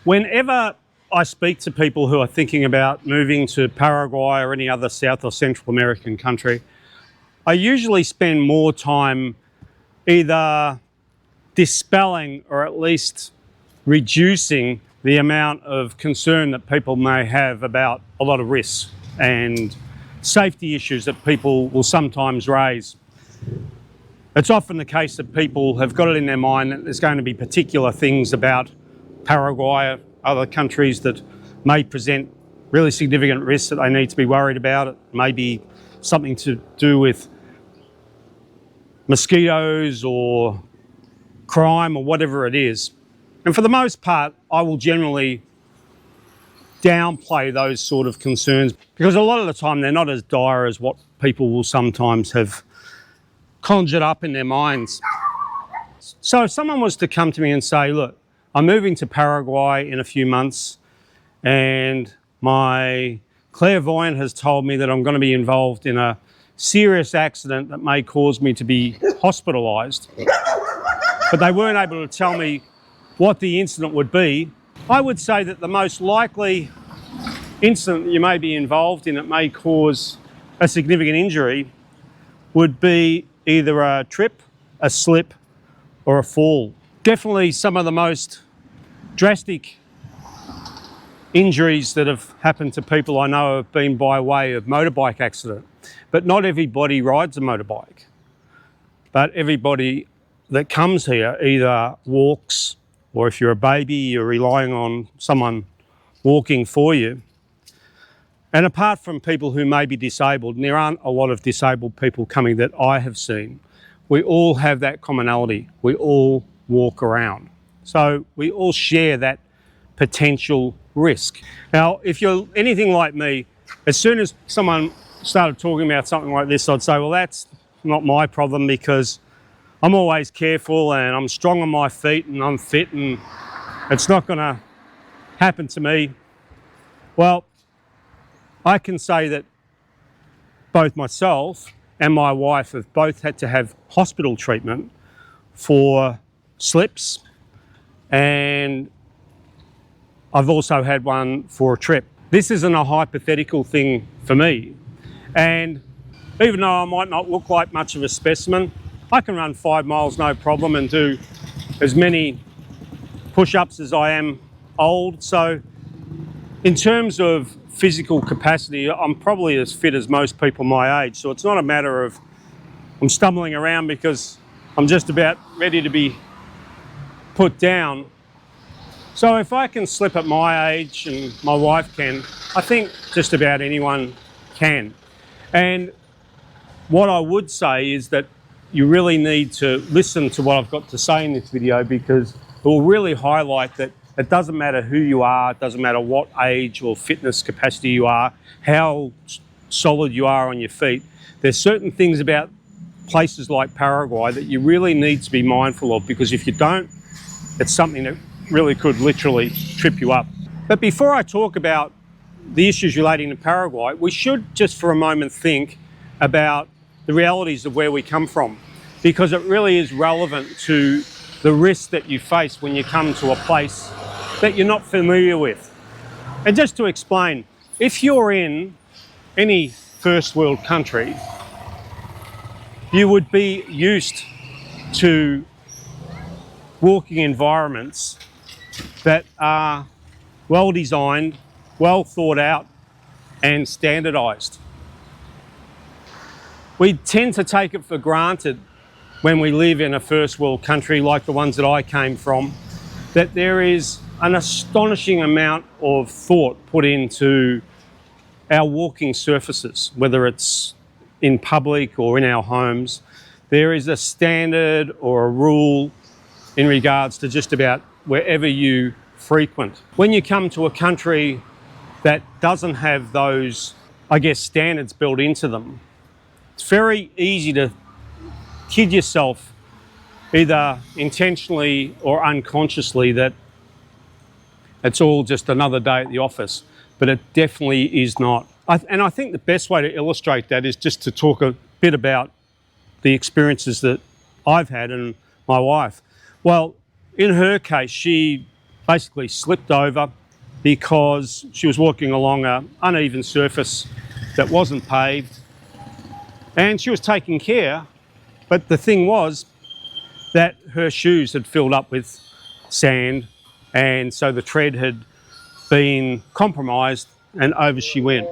Whenever I speak to people who are thinking about moving to Paraguay or any other South or Central American country, I usually spend more time either dispelling or at least reducing the amount of concern that people may have about a lot of risks and safety issues that people will sometimes raise. It's often the case that people have got it in their mind that there's going to be particular things about Paraguay or other countries that may present really significant risks that they need to be worried about. It may be something to do with mosquitoes or crime or whatever it is. And for the most part, I will generally downplay those sort of concerns because a lot of the time they're not as dire as what people will sometimes have conjured up in their minds. So if someone was to come to me and say, look, I'm moving to Paraguay in a few months and my clairvoyant has told me that I'm going to be involved in a serious accident that may cause me to be hospitalised, but they weren't able to tell me what the incident would be, I would say that the most likely incident that you may be involved in that may cause a significant injury would be either a trip, a slip, or a fall. Definitely some of the most drastic injuries that have happened to people I know have been by way of motorbike accident. But not everybody rides a motorbike. But everybody that comes here either walks, or if you're a baby, you're relying on someone walking for you. And apart from people who may be disabled, and there aren't a lot of disabled people coming that I have seen, we all have that commonality. We all walk around. So we all share that potential risk. Now, if you're anything like me, as soon as someone started talking about something like this, I'd say, well, that's not my problem because I'm always careful and I'm strong on my feet and I'm fit and it's not going to happen to me. Well, I can say that both myself and my wife have both had to have hospital treatment for slips, and I've also had one for a trip. This isn't a hypothetical thing for me, and even though I might not look like much of a specimen, I can run 5 miles no problem and do as many push-ups as I am old. So in terms of physical capacity, I'm probably as fit as most people my age. So it's not a matter of I'm stumbling around because I'm just about ready to be put down. So if I can slip at my age and my wife can, I think just about anyone can. And what I would say is that you really need to listen to what I've got to say in this video because it will really highlight that it doesn't matter who you are, it doesn't matter what age or fitness capacity you are, how solid you are on your feet. There's certain things about places like Paraguay that you really need to be mindful of because if you don't, it's something that really could literally trip you up. But before I talk about the issues relating to Paraguay, we should just for a moment think about the realities of where we come from because it really is relevant to the risks that you face when you come to a place that you're not familiar with. And just to explain, if you're in any first world country, you would be used to walking environments that are well designed, well thought out and standardized. We tend to take it for granted when we live in a first world country like the ones that I came from, that there is an astonishing amount of thought put into our walking surfaces, whether it's in public or in our homes. There is a standard or a rule in regards to just about wherever you frequent. When you come to a country that doesn't have those, I guess, standards built into them, it's very easy to kid yourself, either intentionally or unconsciously, that it's all just another day at the office, but it definitely is not. And I think the best way to illustrate that is just to talk a bit about the experiences that I've had and my wife. Well, in her case, she basically slipped over because she was walking along an uneven surface that wasn't paved, and she was taking care, but the thing was that her shoes had filled up with sand, and so the tread had been compromised and over she went.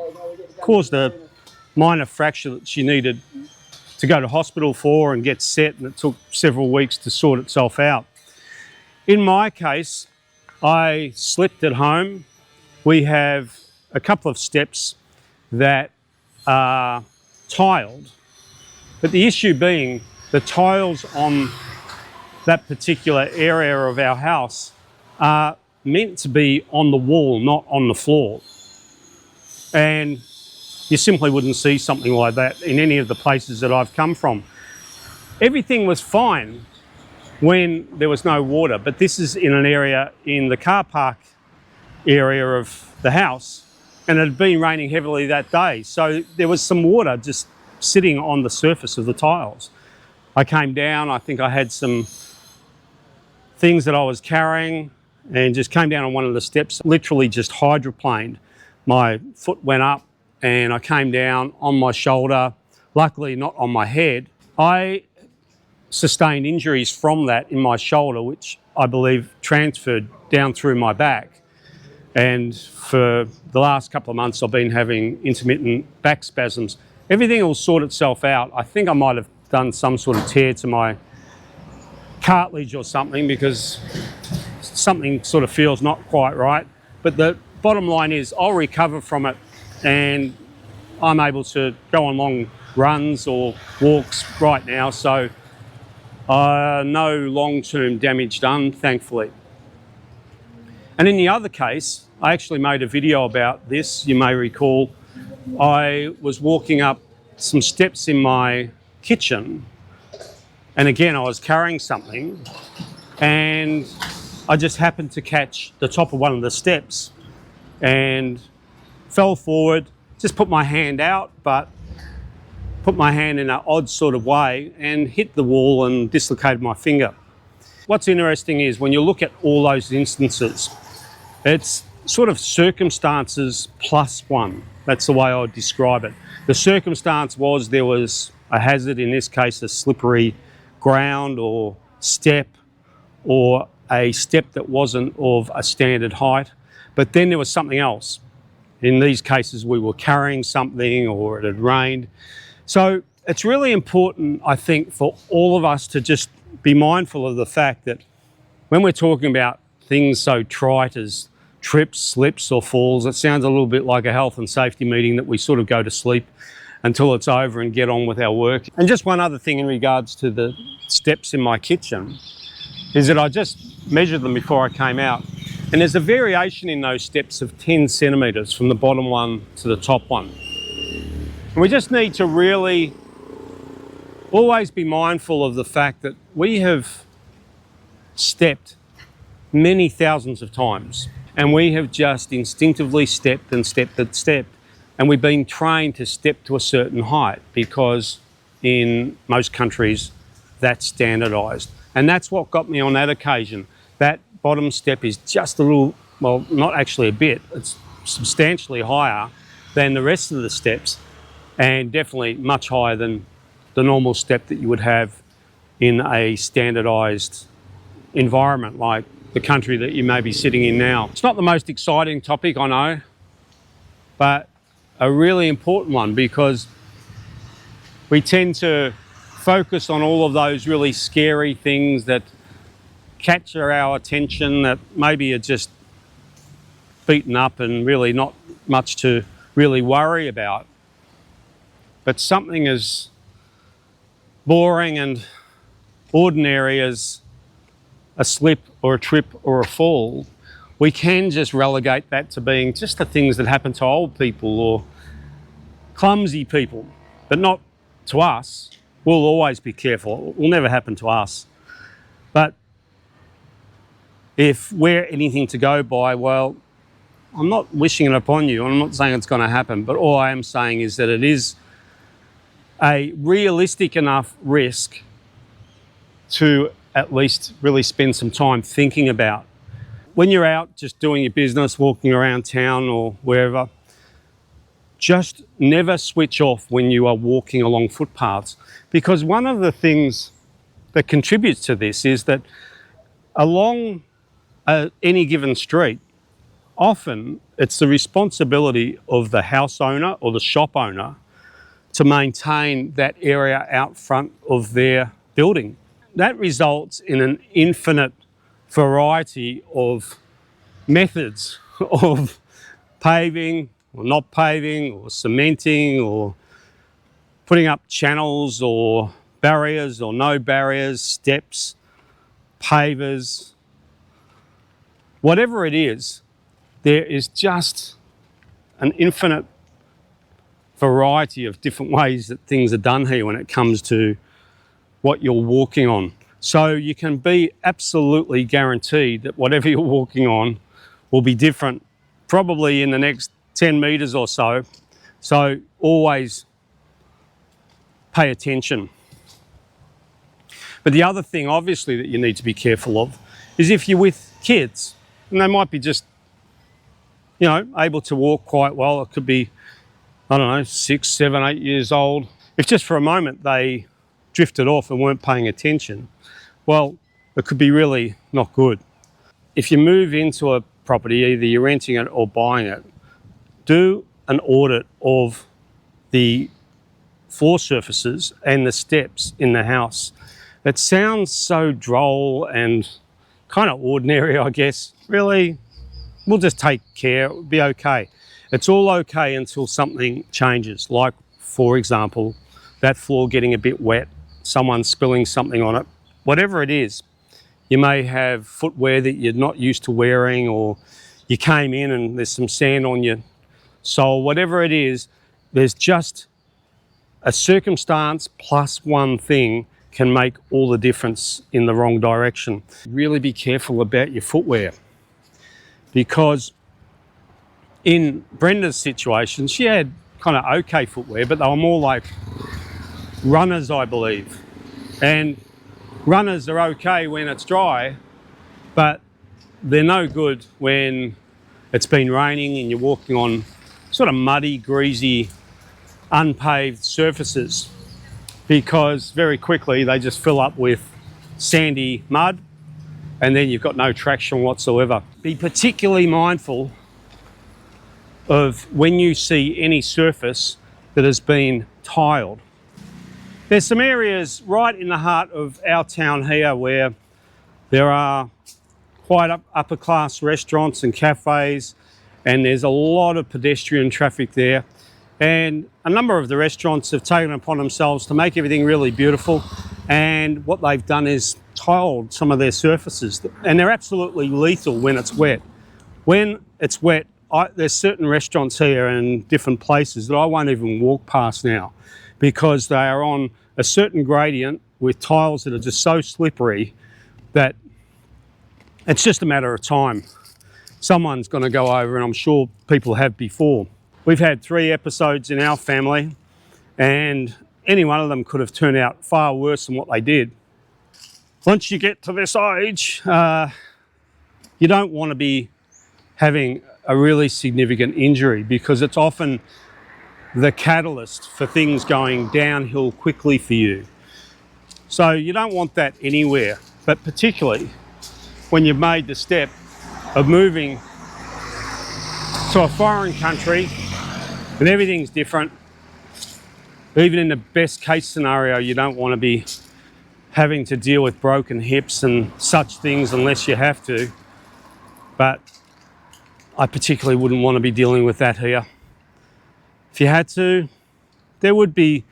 Caused a minor fracture that she needed to go to hospital for and get set, and it took several weeks to sort itself out. In my case, I slipped at home. We have a couple of steps that are tiled, but the issue being the tiles on that particular area of our house are meant to be on the wall, not on the floor. And you simply wouldn't see something like that in any of the places that I've come from. Everything was fine when there was no water, but this is in an area in the car park area of the house, and it had been raining heavily that day. So there was some water just sitting on the surface of the tiles. I came down, I think I had some things that I was carrying, and just came down on one of the steps, literally just hydroplaned. My foot went up and I came down on my shoulder, luckily not on my head. I sustained injuries from that in my shoulder, which I believe transferred down through my back. And for the last couple of months, I've been having intermittent back spasms. Everything will sort itself out. I think I might have done some sort of tear to my cartilage or something, because something sort of feels not quite right. But the bottom line is I'll recover from it, and I'm able to go on long runs or walks right now. So no long-term damage done, thankfully. And in the other case, I actually made a video about this. You may recall I was walking up some steps in my kitchen, and again I was carrying something, and I just happened to catch the top of one of the steps and fell forward, just put my hand out, but put my hand in an odd sort of way and hit the wall and dislocated my finger. What's interesting is when you look at all those instances, it's sort of circumstances plus one. That's the way I would describe it. The circumstance was there was a hazard, in this case a slippery ground or step, or a step that wasn't of a standard height, but then there was something else. In these cases we were carrying something, or it had rained. So it's really important, I think, for all of us to just be mindful of the fact that when we're talking about things so trite as trips, slips or falls, it sounds a little bit like a health and safety meeting that we sort of go to sleep until it's over and get on with our work. And just one other thing in regards to the steps in my kitchen is that I just measured them before I came out, and there's a variation in those steps of 10 centimetres from the bottom one to the top one. And we just need to really always be mindful of the fact that we have stepped many thousands of times, and we have just instinctively stepped and stepped and stepped, and we've been trained to step to a certain height because in most countries that's standardised. And that's what got me on that occasion. That bottom step is just a little, well, not actually a bit, it's substantially higher than the rest of the steps, and definitely much higher than the normal step that you would have in a standardised environment like the country that you may be sitting in now. It's not the most exciting topic, I know, but a really important one, because we tend to focus on all of those really scary things that capture our attention, that maybe are just beaten up and really not much to really worry about. But something as boring and ordinary as a slip or a trip or a fall, we can just relegate that to being just the things that happen to old people or clumsy people, but not to us. We'll always be careful. It will never happen to us. But if we're anything to go by, well, I'm not wishing it upon you. I'm not saying it's going to happen, but all I am saying is that it is a realistic enough risk to at least really spend some time thinking about. when you're out just doing your business, walking around town or wherever, just never switch off when you are walking along footpaths, because one of the things that contributes to this is that along any given street, often it's the responsibility of the house owner or the shop owner to maintain that area out front of their building. That results in an infinite variety of methods of paving or not paving or cementing or putting up channels or barriers or no barriers, steps, pavers, whatever it is, there is just an infinite variety of different ways that things are done here when it comes to what you're walking on. So you can be absolutely guaranteed that whatever you're walking on will be different probably in the next 10 metres or so. So always pay attention. But the other thing obviously that you need to be careful of is if you're with kids, and they might be just, you know, able to walk quite well. It could be, I don't know, 6, 7, 8 years old. If just for a moment they drifted off and weren't paying attention, well, it could be really not good. If you move into a property, either you're renting it or buying it, do an audit of the floor surfaces and the steps in the house. It sounds so droll and kind of ordinary, I guess. Really, we'll just take care, it'll be okay. It's all okay until something changes, like, for example, that floor getting a bit wet, someone spilling something on it. Whatever it is, you may have footwear that you're not used to wearing, or you came in and there's some sand on your sole. Whatever it is, there's just a circumstance plus one thing can make all the difference in the wrong direction. Really be careful about your footwear, because in Brenda's situation, she had kind of okay footwear, but they were more like runners, I believe. And runners are okay when it's dry, but they're no good when it's been raining and you're walking on sort of muddy, greasy, unpaved surfaces, because very quickly they just fill up with sandy mud and then you've got no traction whatsoever. Be particularly mindful of when you see any surface that has been tiled. There's some areas right in the heart of our town here where there are quite upper class restaurants and cafes, and there's a lot of pedestrian traffic there. And a number of the restaurants have taken it upon themselves to make everything really beautiful, and what they've done is tiled some of their surfaces, and they're absolutely lethal when it's wet. When it's wet, there's certain restaurants here and different places that I won't even walk past now, because they are on a certain gradient with tiles that are just so slippery that it's just a matter of time. Someone's going to go over, and I'm sure people have before. We've had 3 episodes in our family, and any one of them could have turned out far worse than what they did. Once you get to this age, you don't want to be having a really significant injury, because it's often the catalyst for things going downhill quickly for you. So you don't want that anywhere, but particularly when you've made the step of moving to a foreign country and everything's different. Even in the best case scenario, you don't want to be having to deal with broken hips and such things unless you have to. But I particularly wouldn't want to be dealing with that here. If you had to, there would be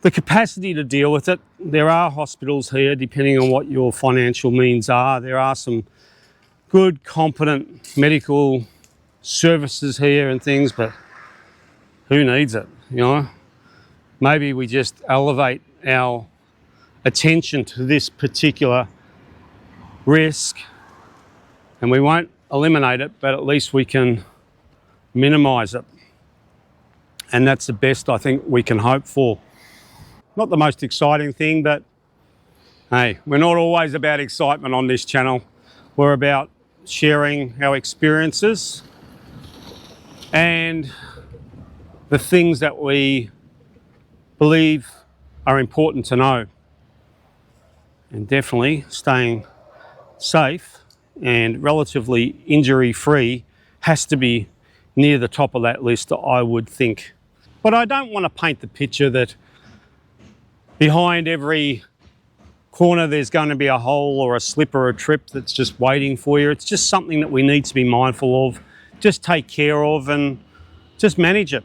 the capacity to deal with it. There are hospitals here, depending on what your financial means are. There are some good, competent medical services here and things, but who needs it, you know? Maybe we just elevate our attention to this particular risk, and we won't eliminate it, but at least we can minimise it. And that's the best I think we can hope for. Not the most exciting thing, but hey, we're not always about excitement on this channel. We're about sharing our experiences and the things that we believe are important to know. And definitely staying safe and relatively injury-free has to be near the top of that list, I would think. But I don't want to paint the picture that behind every corner there's going to be a hole or a slip or a trip that's just waiting for you. It's just something that we need to be mindful of, just take care of and just manage it.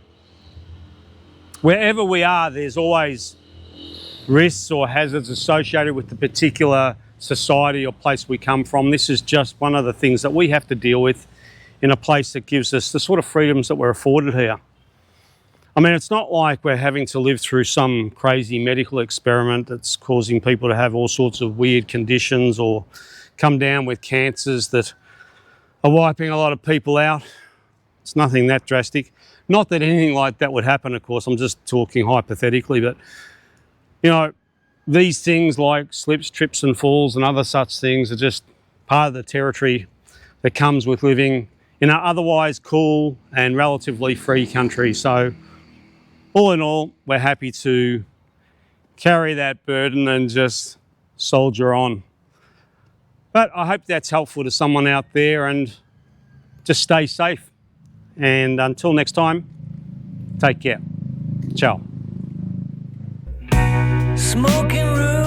Wherever we are, there's always risks or hazards associated with the particular society or place we come from. This is just one of the things that we have to deal with in a place that gives us the sort of freedoms that we're afforded here. I mean, it's not like we're having to live through some crazy medical experiment that's causing people to have all sorts of weird conditions or come down with cancers that are wiping a lot of people out. It's nothing that drastic. Not that anything like that would happen, of course. I'm just talking hypothetically, but, you know, these things like slips, trips and falls and other such things are just part of the territory that comes with living in an otherwise cool and relatively free country. So all in all, we're happy to carry that burden and just soldier on. But I hope that's helpful to someone out there, and just stay safe. And until next time, take care. Ciao. Smoking room.